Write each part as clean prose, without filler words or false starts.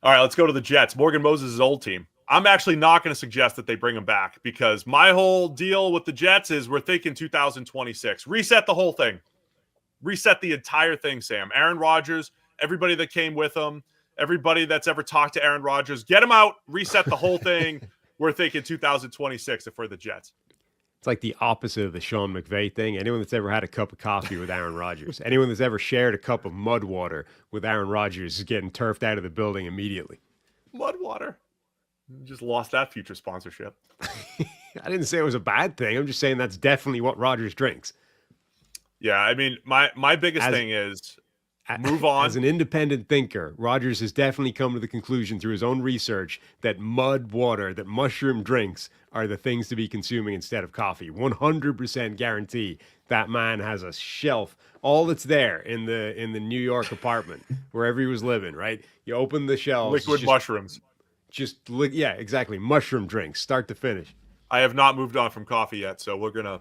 All right, let's go to the Jets. Morgan Moses' old team. I'm actually not going to suggest that they bring him back because my whole deal with the Jets is we're thinking 2026. Reset the whole thing. Reset the entire thing, Sam. Aaron Rodgers, everybody that came with him, everybody that's ever talked to Aaron Rodgers, get him out, reset the whole thing. We're thinking 2026 if we're the Jets. It's like the opposite of the Sean McVay thing. Anyone that's ever had a cup of coffee with Aaron Rodgers, anyone that's ever shared a cup of mud water with Aaron Rodgers is getting turfed out of the building immediately. Mud water. Just lost that future sponsorship. I didn't say it was a bad thing. I'm just saying that's definitely what Rodgers drinks. Yeah, I mean, my biggest thing is move on. As an independent thinker, Rodgers has definitely come to the conclusion through his own research that mud water, that mushroom drinks are the things to be consuming instead of coffee. 100% guarantee that man has a shelf, all that's there in the New York apartment, wherever he was living, right? You open the shelves. Liquid mushrooms. Yeah, exactly. Mushroom drinks, start to finish. I have not moved on from coffee yet, so we're going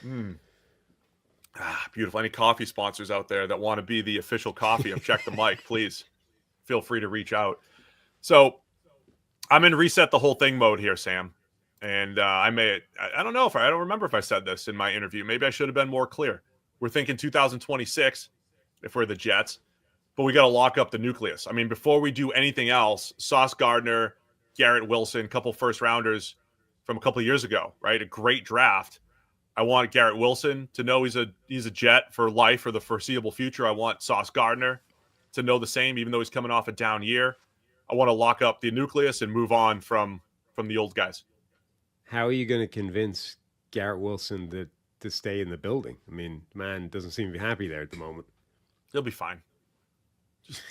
to... beautiful. Any coffee sponsors out there that want to be the official coffee of Check the Mic, please feel free to reach out. So I'm in reset the whole thing mode here, Sam. And I don't remember if I said this in my interview. Maybe I should have been more clear. We're thinking 2026 if we're the Jets, but we got to lock up the nucleus. I mean, before we do anything else, Sauce Gardner, Garrett Wilson, a couple first rounders from a couple of years ago, right? A great draft. I want Garrett Wilson to know he's a Jet for life for the foreseeable future. I want Sauce Gardner to know the same, even though he's coming off a down year. I want to lock up the nucleus and move on from the old guys. How are you going to convince Garrett Wilson to stay in the building? I mean, man doesn't seem to be happy there at the moment. He'll be fine. Just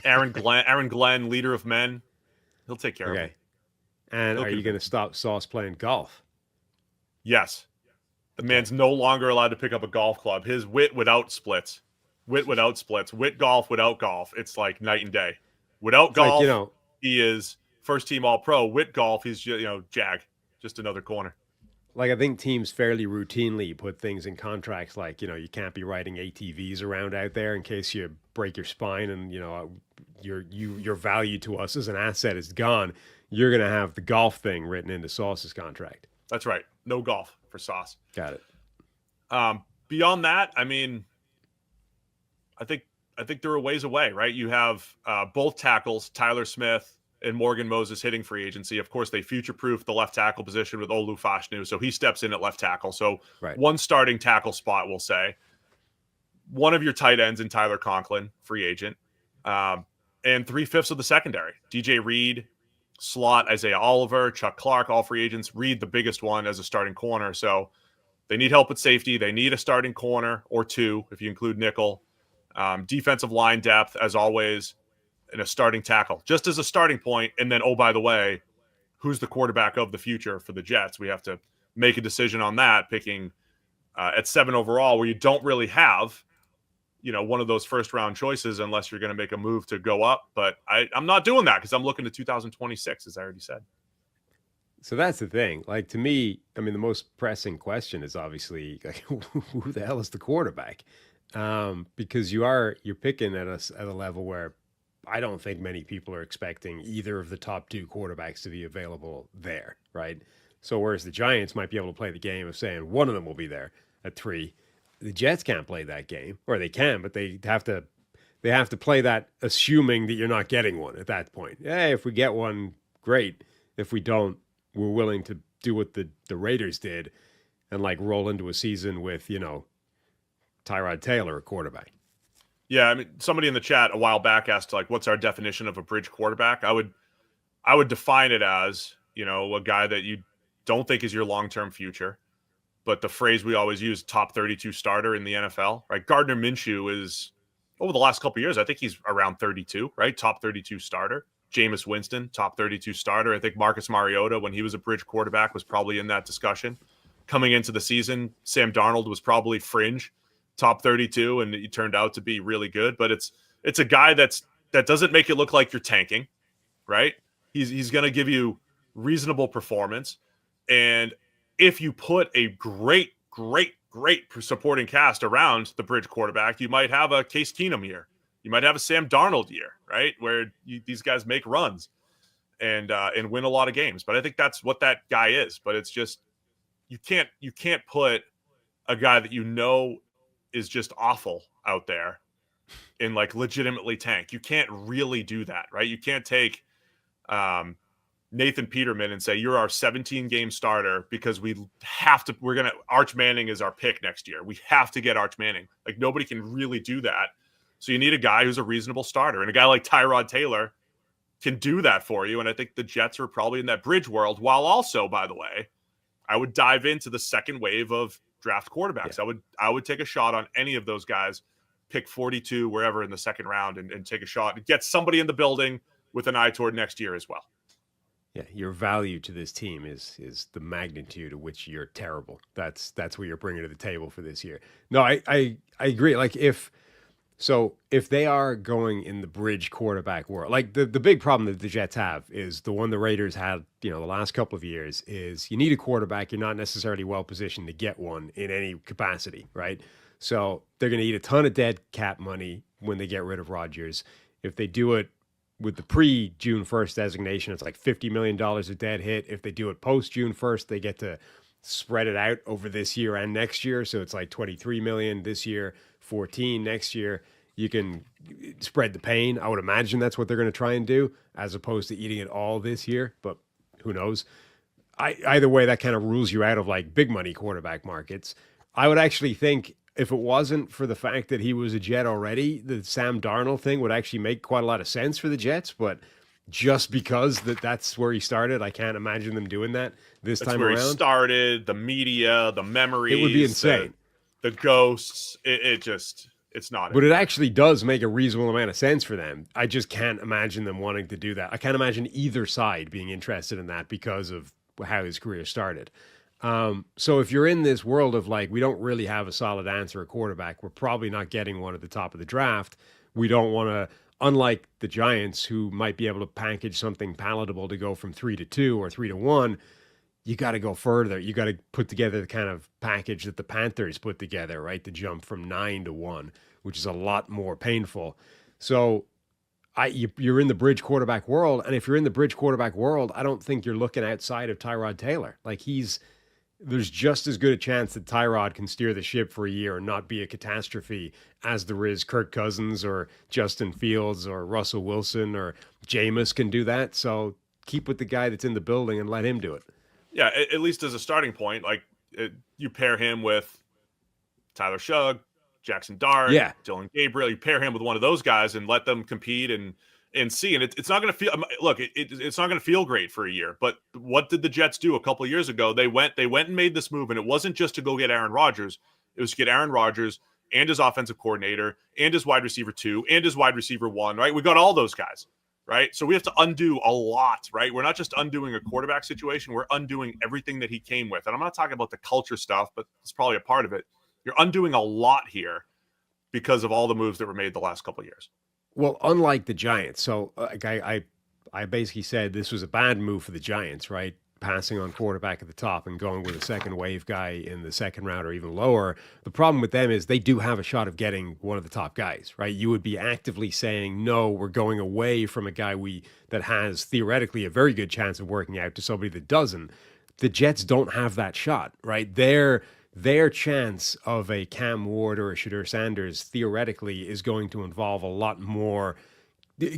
Aaron Glenn, leader of men. He'll take care of him. And are you going to stop Sauce playing golf? Yes. The man's no longer allowed to pick up a golf club. His wit without splits. Wit golf without golf. It's like night and day. Without golf, like, he is first team All-Pro. Wit golf, he's jag, just another corner. Like, I think teams fairly routinely put things in contracts like, you can't be riding ATVs around out there in case you break your spine and, your value to us as an asset is gone. You're going to have the golf thing written into Sauce's contract. That's right. No golf for Sauce. Got it. Beyond that, I mean, I think they're a ways away, right? You have both tackles, Tyler Smith and Morgan Moses, hitting free agency. Of course, they future-proof the left tackle position with Olu Fashanu, so he steps in at left tackle. So One starting tackle spot, we'll say. One of your tight ends in Tyler Conklin, free agent. And 3/5 of the secondary. DJ Reed, slot, Isaiah Oliver, Chuck Clark, all free agents. Reed, the biggest one, as a starting corner. So they need help at safety. They need a starting corner or two, if you include nickel. Defensive line depth, as always, and a starting tackle, just as a starting point. And then, oh, by the way, who's the quarterback of the future for the Jets? We have to make a decision on that, picking at 7 overall, where you don't really have, one of those first-round choices unless you're going to make a move to go up. But I'm not doing that because I'm looking to 2026, as I already said. So that's the thing. Like, to me, I mean, the most pressing question is obviously, like, who the hell is the quarterback? Because you're picking at a level where I don't think many people are expecting either of the top two quarterbacks to be available there, right? So whereas the Giants might be able to play the game of saying one of them will be there at 3, the Jets can't play that game, or they can, but they have to play that assuming that you're not getting one at that point. Hey, if we get one, great. If we don't, we're willing to do what the Raiders did and like roll into a season with, Tyrod Taylor, a quarterback. Yeah, I mean, somebody in the chat a while back asked, like, what's our definition of a bridge quarterback? I would define it as, a guy that you don't think is your long-term future, but the phrase we always use, top 32 starter in the NFL, right? Gardner Minshew is, over the last couple of years, I think he's around 32, right? Top 32 starter. Jameis Winston, top 32 starter. I think Marcus Mariota, when he was a bridge quarterback, was probably in that discussion. Coming into the season, Sam Darnold was probably fringe, top 32, and he turned out to be really good. But it's a guy that doesn't make it look like you're tanking, right? He's going to give you reasonable performance. And if you put a great supporting cast around the bridge quarterback, you might have a Case Keenum year. You might have a Sam Darnold year, right, where these guys make runs and win a lot of games. But I think that's what that guy is. But it's just you can't put a guy that is just awful out there in like legitimately tank. You can't really do that, right? You can't take Nathan Peterman and say you're our 17 game starter because Arch Manning is our pick next year. We have to get Arch Manning. Like nobody can really do that. So you need a guy who's a reasonable starter, and a guy like Tyrod Taylor can do that for you. And I think the Jets are probably in that bridge world, while also, by the way, I would dive into the second wave of draft quarterbacks. Yeah. I would take a shot on any of those guys, pick 42 wherever in the second round and take a shot and get somebody in the building with an eye toward next year as well. Yeah, your value to this team is the magnitude at which you're terrible. That's what you're bringing to the table for this year. No, I agree. Like if they are going in the bridge quarterback world, like the big problem that the Jets have is the one the Raiders had, the last couple of years is you need a quarterback. You're not necessarily well positioned to get one in any capacity, right? So they're going to eat a ton of dead cap money when they get rid of Rodgers. If they do it with the pre-June 1st designation, it's like $50 million of dead hit. If they do it post-June 1st, they get to spread it out over this year and next year. So it's like $23 million this year, 14 next year. You can spread the pain. I would imagine that's what they're going to try and do, as opposed to eating it all this year. But who knows? Either way, that kind of rules you out of like big money quarterback markets. I would actually think if it wasn't for the fact that he was a Jet already, the Sam Darnold thing would actually make quite a lot of sense for the Jets. But just because that's where he started, I can't imagine them doing that this time around. That's where he started, the media, the memories. It would be insane. The ghosts. It's not. But it actually does make a reasonable amount of sense for them. I just can't imagine them wanting to do that. I can't imagine either side being interested in that because of how his career started. So if you're in this world of like, we don't really have a solid answer at quarterback, we're probably not getting one at the top of the draft. We don't want to, unlike the Giants, who might be able to package something palatable to go from 3 to 2 or 3 to 1. You got to go further. You got to put together the kind of package that the Panthers put together, right? To jump from 9 to 1, which is a lot more painful. So you're in the bridge quarterback world. And if you're in the bridge quarterback world, I don't think you're looking outside of Tyrod Taylor. Like there's just as good a chance that Tyrod can steer the ship for a year and not be a catastrophe as there is Kirk Cousins or Justin Fields or Russell Wilson or Jameis can do that. So keep with the guy that's in the building and let him do it. Yeah, at least as a starting point, like you pair him with Tyler Shugg, Jackson Dart, Dylan Gabriel. You pair him with one of those guys and let them compete and see. And it's not going to feel. Look, it's not going to feel great for a year. But what did the Jets do a couple of years ago? They went and made this move, and it wasn't just to go get Aaron Rodgers. It was to get Aaron Rodgers and his offensive coordinator and his wide receiver 2 and his wide receiver 1. Right, we got all those guys. Right. So we have to undo a lot, right? We're not just undoing a quarterback situation. We're undoing everything that he came with. And I'm not talking about the culture stuff, but it's probably a part of it. You're undoing a lot here because of all the moves that were made the last couple of years. Well, unlike the Giants. So I basically said this was a bad move for the Giants, right? Passing on quarterback at the top and going with a second wave guy in the second round or even lower. The problem with them is they do have a shot of getting one of the top guys, right? You would be actively saying, no, we're going away from a guy that has theoretically a very good chance of working out to somebody that doesn't. The Jets don't have that shot, right? Their chance of a Cam Ward or a Shadur Sanders theoretically is going to involve a lot more,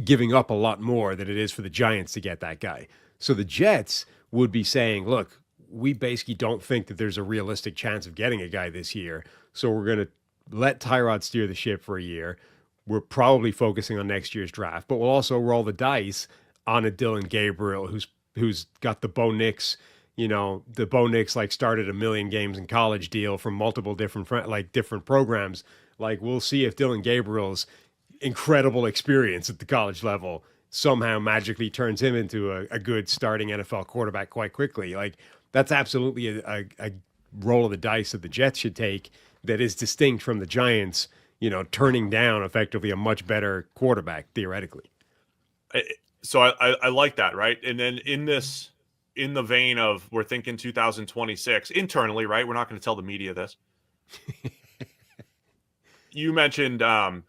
giving up a lot more than it is for the Giants to get that guy. So the Jets would be saying, look, we basically don't think that there's a realistic chance of getting a guy this year. So we're going to let Tyrod steer the ship for a year. We're probably focusing on next year's draft, but we'll also roll the dice on a Dylan Gabriel who's got the Bo Nix, the Bo Nix like started a million games in college deal from multiple different programs. Like we'll see if Dylan Gabriel's incredible experience at the college level somehow magically turns him into a good starting NFL quarterback quite quickly. Like that's absolutely a roll of the dice that the Jets should take that is distinct from the Giants, turning down effectively a much better quarterback theoretically. So I like that, right? And then in the vein of we're thinking 2026 internally, right? We're not going to tell the media this. you mentioned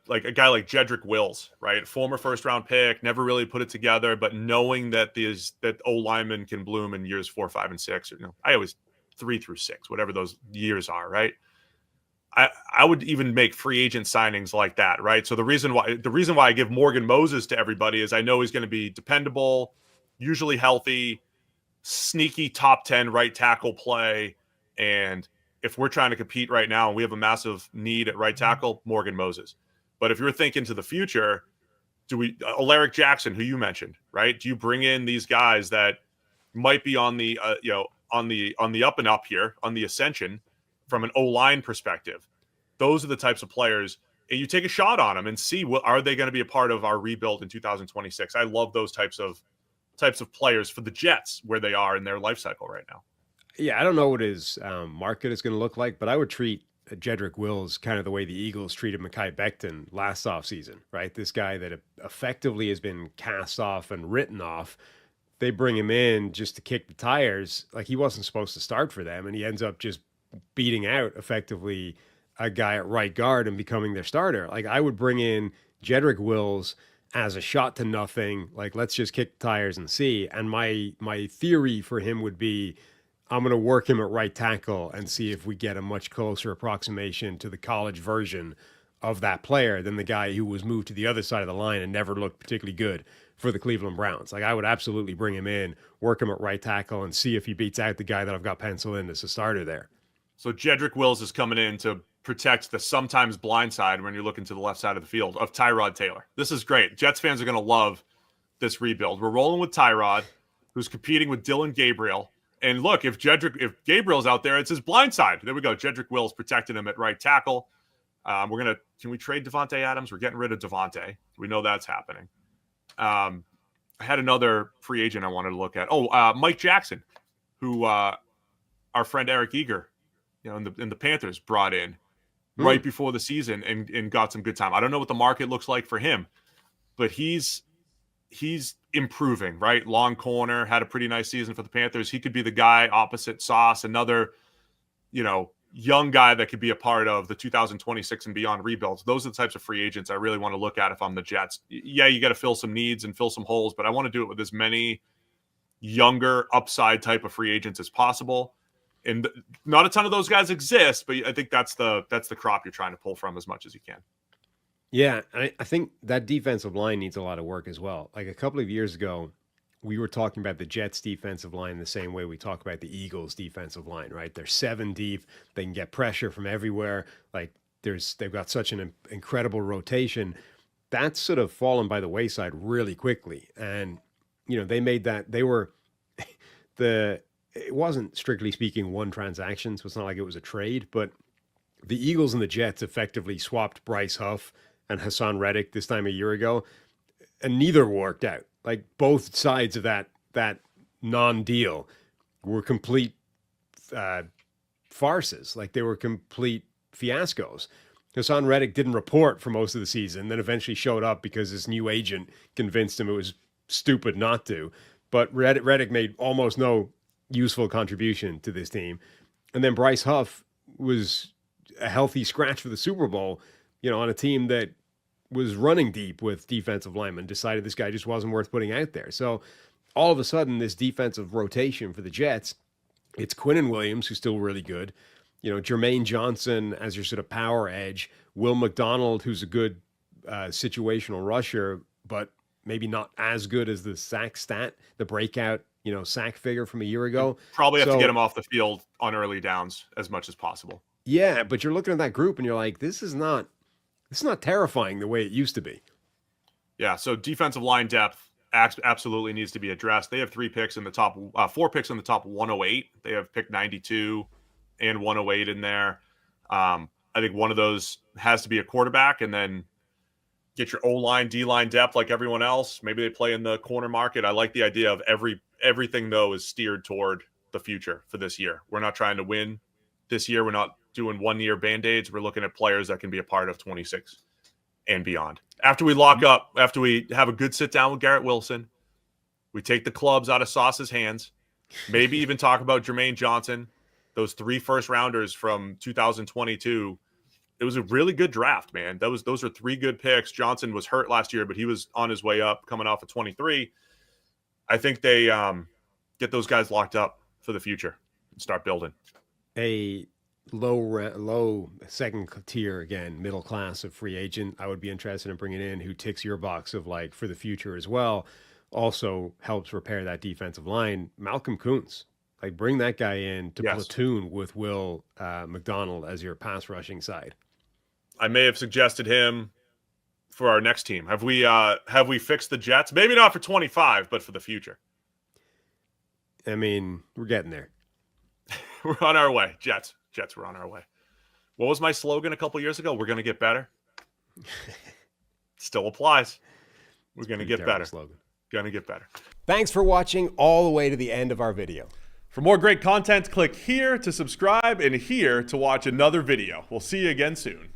like a guy like Jedrick Wills, right? Former first round pick, never really put it together, but knowing that that O lineman can bloom in years 4, 5, and 6, or I always 3 through 6, whatever those years are, right? I would even make free agent signings like that, right? So the reason why I give Morgan Moses to everybody is I know he's going to be dependable, usually healthy, sneaky top 10 right tackle play. And if we're trying to compete right now and we have a massive need at right tackle, Morgan Moses. But if you're thinking to the future, Alaric Jackson, who you mentioned, right? Do you bring in these guys that might be on the on the up and up here, on the ascension from an O-line perspective? Those are the types of players, and you take a shot on them and see are they going to be a part of our rebuild in 2026. I love those types of players for the Jets where they are in their life cycle right now. Yeah, I don't know what his market is going to look like, but I would treat Jedrick Wills kind of the way the Eagles treated Mekhi Becton last offseason, right? This guy that effectively has been cast off and written off. They bring him in just to kick the tires. Like, he wasn't supposed to start for them, and he ends up just beating out effectively a guy at right guard and becoming their starter. Like, I would bring in Jedrick Wills as a shot to nothing. Like, let's just kick the tires and see. And my theory for him would be, I'm going to work him at right tackle and see if we get a much closer approximation to the college version of that player than the guy who was moved to the other side of the line and never looked particularly good for the Cleveland Browns. Like, I would absolutely bring him in, work him at right tackle, and see if he beats out the guy that I've got penciled in as a starter there. So Jedrick Wills is coming in to protect the sometimes blind side when you're looking to the left side of the field of Tyrod Taylor. This is great. Jets fans are going to love this rebuild. We're rolling with Tyrod, who's competing with Dylan Gabriel. And look, if Gabriel's out there, it's his blind side. There we go. Jedrick Wills protecting him at right tackle. Can we trade Devontae Adams? We're getting rid of Devontae. We know that's happening. I had another free agent I wanted to look at. Mike Jackson, who our friend Eric Eager, in the Panthers brought in right before the season and got some good time. I don't know what the market looks like for him, but he's improving, right? Long corner, had a pretty nice season for the Panthers. He could be the guy opposite Sauce, another, young guy that could be a part of the 2026 and beyond rebuilds. Those are the types of free agents I really want to look at if I'm the Jets. Yeah, you got to fill some needs and fill some holes, but I want to do it with as many younger upside type of free agents as possible. And not a ton of those guys exist, but I think that's the crop you're trying to pull from as much as you can. Yeah, I think that defensive line needs a lot of work as well. Like, a couple of years ago, we were talking about the Jets defensive line the same way we talk about the Eagles defensive line, right? They're 7 deep. They can get pressure from everywhere. Like, they've got such an incredible rotation. That's sort of fallen by the wayside really quickly. And, they made that, it wasn't strictly speaking one transaction, so it's not like it was a trade, but the Eagles and the Jets effectively swapped Bryce Huff and Hassan Reddick this time a year ago, and neither worked out. Like, both sides of that non-deal were complete farces. Like, they were complete fiascos. Hassan Reddick didn't report for most of the season, then eventually showed up because his new agent convinced him it was stupid not to. But Reddick made almost no useful contribution to this team. And then Bryce Huff was a healthy scratch for the Super Bowl, on a team that was running deep with defensive linemen, decided this guy just wasn't worth putting out there. So all of a sudden, this defensive rotation for the Jets, it's Quinnen Williams, who's still really good, Jermaine Johnson as your sort of power edge, Will McDonald, who's a good situational rusher, but maybe not as good as the sack stat, the breakout, sack figure from a year ago. Probably have to get him off the field on early downs as much as possible. Yeah, but you're looking at that group and you're like, this is not terrifying the way it used to be. Yeah, so defensive line depth absolutely needs to be addressed. They have 4 picks in the top 108. They have pick 92 and 108 in there. I think one of those has to be a quarterback, and then get your O-line, D-line depth like everyone else. Maybe they play in the corner market. I like the idea of everything, though, is steered toward the future for this year. We're not trying to win this year. We're not doing 1-year Band-Aids. We're looking at players that can be a part of 26 and beyond. After we lock up, after we have a good sit down with Garrett Wilson, we take the clubs out of Sauce's hands, maybe even talk about Jermaine Johnson, those 3 first-rounders from 2022. it was a really good draft, man. Those are 3 good picks. Johnson was hurt last year, but he was on his way up, coming off of 23. I think they get those guys locked up for the future and start building. A low second tier, again, middle class of free agent I would be interested in bringing in, who ticks your box of like for the future as well, also helps repair that defensive line. Malcolm Kuntz, like bring that guy in to platoon with Will McDonald as your pass rushing side. I may have suggested him for our next team. Have we fixed the Jets? Maybe not for 25, but for the future. I mean, we're getting there. We're on our way. Jets, we're on our way. What was my slogan a couple years ago? We're going to get better. Still applies. We're going to get better. Slogan. Going to get better. Thanks for watching all the way to the end of our video. For more great content, click here to subscribe and here to watch another video. We'll see you again soon.